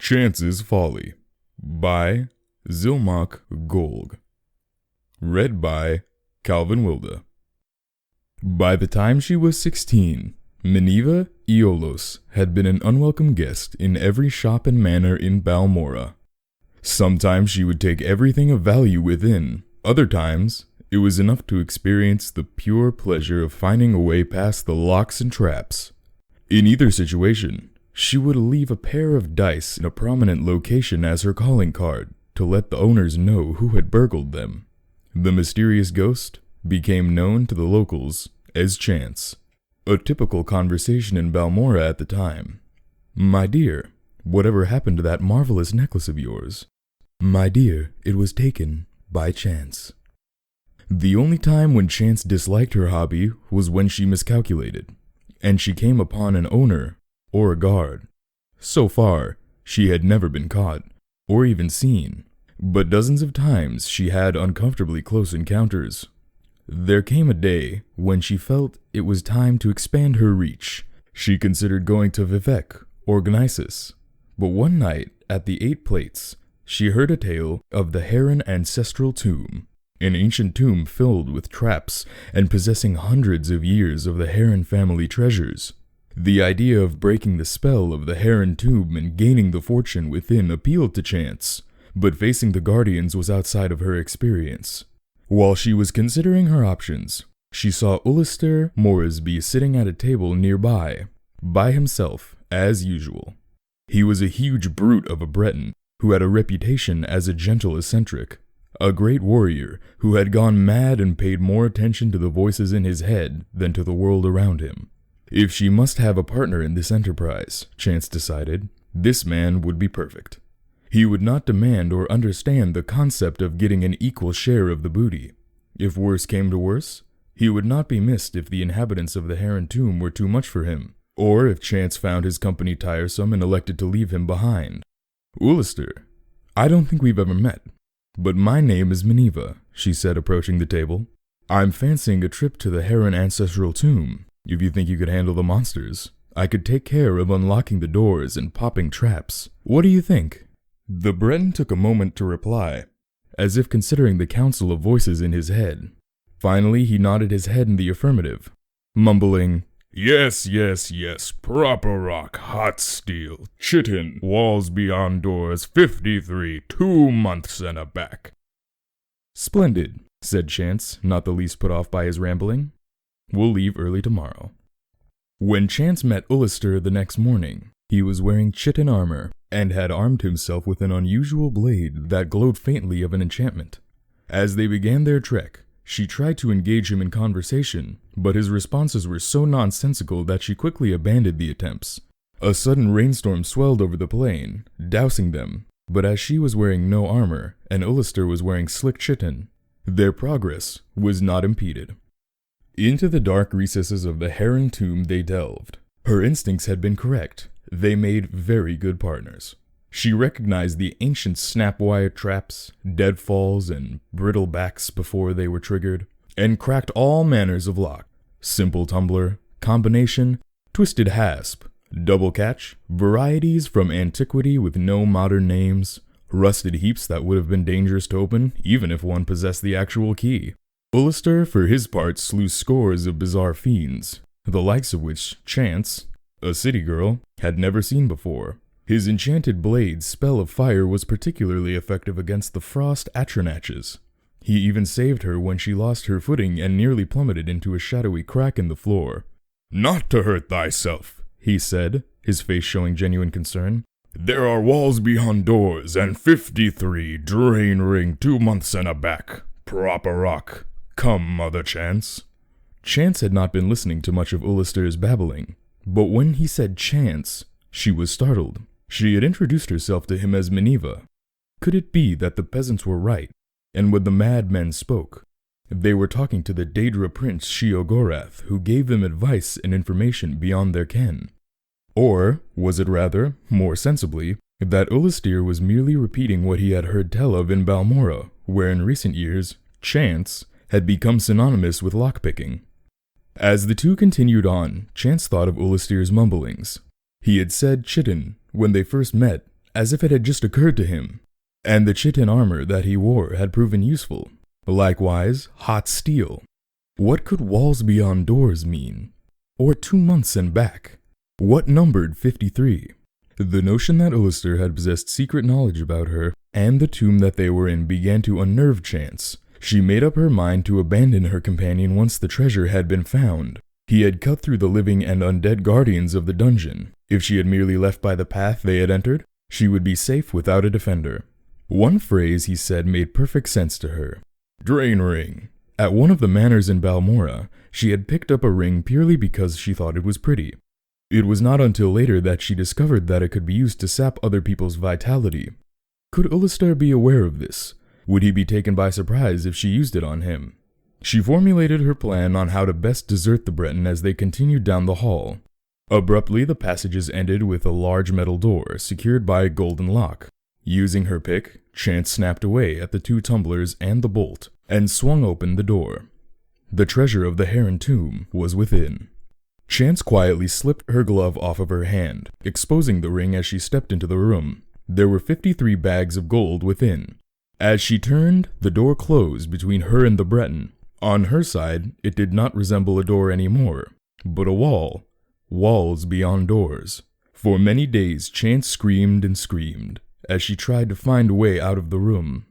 Chances Folly by Zilmak Golg. Read by Calvin Wilda. By the time she was 16, Minerva Aeolos had been an unwelcome guest in every shop and manor in Balmora. Sometimes she would take everything of value within, other times it was enough to experience the pure pleasure of finding a way past the locks and traps. In either situation, she would leave a pair of dice in a prominent location as her calling card to let the owners know who had burgled them. The mysterious ghost became known to the locals as Chance. A typical conversation in Balmora at the time. "My dear, whatever happened to that marvelous necklace of yours?" "My dear, it was taken by Chance." The only time when Chance disliked her hobby was when she miscalculated, and she came upon an owner or a guard. So far, she had never been caught, or even seen, but dozens of times she had uncomfortably close encounters. There came a day when she felt it was time to expand her reach. She considered going to Vivek or Gnisis, but one night at the 8 Plates, she heard a tale of the Heron Ancestral Tomb, an ancient tomb filled with traps and possessing hundreds of years of the Heron family treasures. The idea of breaking the spell of the Heron tomb and gaining the fortune within appealed to Chance, but facing the guardians was outside of her experience. While she was considering her options, she saw Ulister Moresby sitting at a table nearby, by himself, as usual. He was a huge brute of a Breton who had a reputation as a gentle eccentric, a great warrior who had gone mad and paid more attention to the voices in his head than to the world around him. If she must have a partner in this enterprise, Chance decided, this man would be perfect. He would not demand or understand the concept of getting an equal share of the booty. If worse came to worse, he would not be missed if the inhabitants of the Heron Tomb were too much for him, or if Chance found his company tiresome and elected to leave him behind. "Ulister, I don't think we've ever met, but my name is Minerva," she said, approaching the table. "I'm fancying a trip to the Heron Ancestral Tomb. If you think you could handle the monsters, I could take care of unlocking the doors and popping traps. What do you think?" The Breton took a moment to reply, as if considering the council of voices in his head. Finally, he nodded his head in the affirmative, mumbling, Yes, proper rock, hot steel, chitin, walls beyond doors, 53, 2 months and a back." "Splendid," said Chance, not the least put off by his rambling. "We'll leave early tomorrow." When Chance met Ulister the next morning, he was wearing chitin armor and had armed himself with an unusual blade that glowed faintly of an enchantment. As they began their trek, she tried to engage him in conversation, but his responses were so nonsensical that she quickly abandoned the attempts. A sudden rainstorm swelled over the plain, dousing them, but as she was wearing no armor and Ulister was wearing slick chitin, their progress was not impeded. Into the dark recesses of the Heron Tomb they delved. Her instincts had been correct. They made very good partners. She recognized the ancient snap-wire traps, deadfalls, and brittle backs before they were triggered, and cracked all manners of lock. Simple tumbler, combination, twisted hasp, double catch, varieties from antiquity with no modern names, rusted heaps that would have been dangerous to open even if one possessed the actual key. Ulister, for his part, slew scores of bizarre fiends, the likes of which Chance, a city girl, had never seen before. His enchanted blade's spell of fire was particularly effective against the frost Atronachs. He even saved her when she lost her footing and nearly plummeted into a shadowy crack in the floor. "Not to hurt thyself," he said, his face showing genuine concern. "There are walls beyond doors, and 53 drain ring, 2 months and a back. Proper rock. Come, Mother Chance." Chance had not been listening to much of Ulister's babbling, but when he said Chance, she was startled. She had introduced herself to him as Minerva. Could it be that the peasants were right, and when the madmen spoke, they were talking to the Daedra prince Sheogorath, who gave them advice and information beyond their ken? Or was it rather, more sensibly, that Ulister was merely repeating what he had heard tell of in Balmora, where in recent years, Chance had become synonymous with lockpicking? As the two continued on, Chance thought of Ulister's mumblings. He had said chitin when they first met as if it had just occurred to him. And the chitin armor that he wore had proven useful. Likewise, hot steel. What could walls beyond doors mean? Or 2 months and back? What numbered 53? The notion that Ulster had possessed secret knowledge about her and the tomb that they were in began to unnerve Chance. She made up her mind to abandon her companion once the treasure had been found. He had cut through the living and undead guardians of the dungeon. If she had merely left by the path they had entered, she would be safe without a defender. One phrase he said made perfect sense to her. Drain ring. At one of the manors in Balmora, she had picked up a ring purely because she thought it was pretty. It was not until later that she discovered that it could be used to sap other people's vitality. Could Ulster be aware of this? Would he be taken by surprise if she used it on him? She formulated her plan on how to best desert the Breton as they continued down the hall. Abruptly, the passages ended with a large metal door secured by a golden lock. Using her pick, Chance snapped away at the 2 tumblers and the bolt, and swung open the door. The treasure of the Heron tomb was within. Chance quietly slipped her glove off of her hand, exposing the ring as she stepped into the room. There were 53 bags of gold within. As she turned, the door closed between her and the Breton. On her side, it did not resemble a door anymore, but a wall. Walls beyond doors. For many days, Chance screamed and screamed as she tried to find a way out of the room.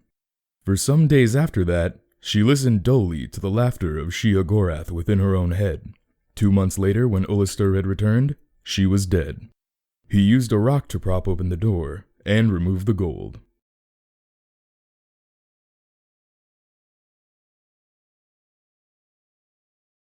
For some days after that, she listened dully to the laughter of Shia Gorath within her own head. 2 months later, when Ulster had returned, she was dead. He used a rock to prop open the door and remove the gold.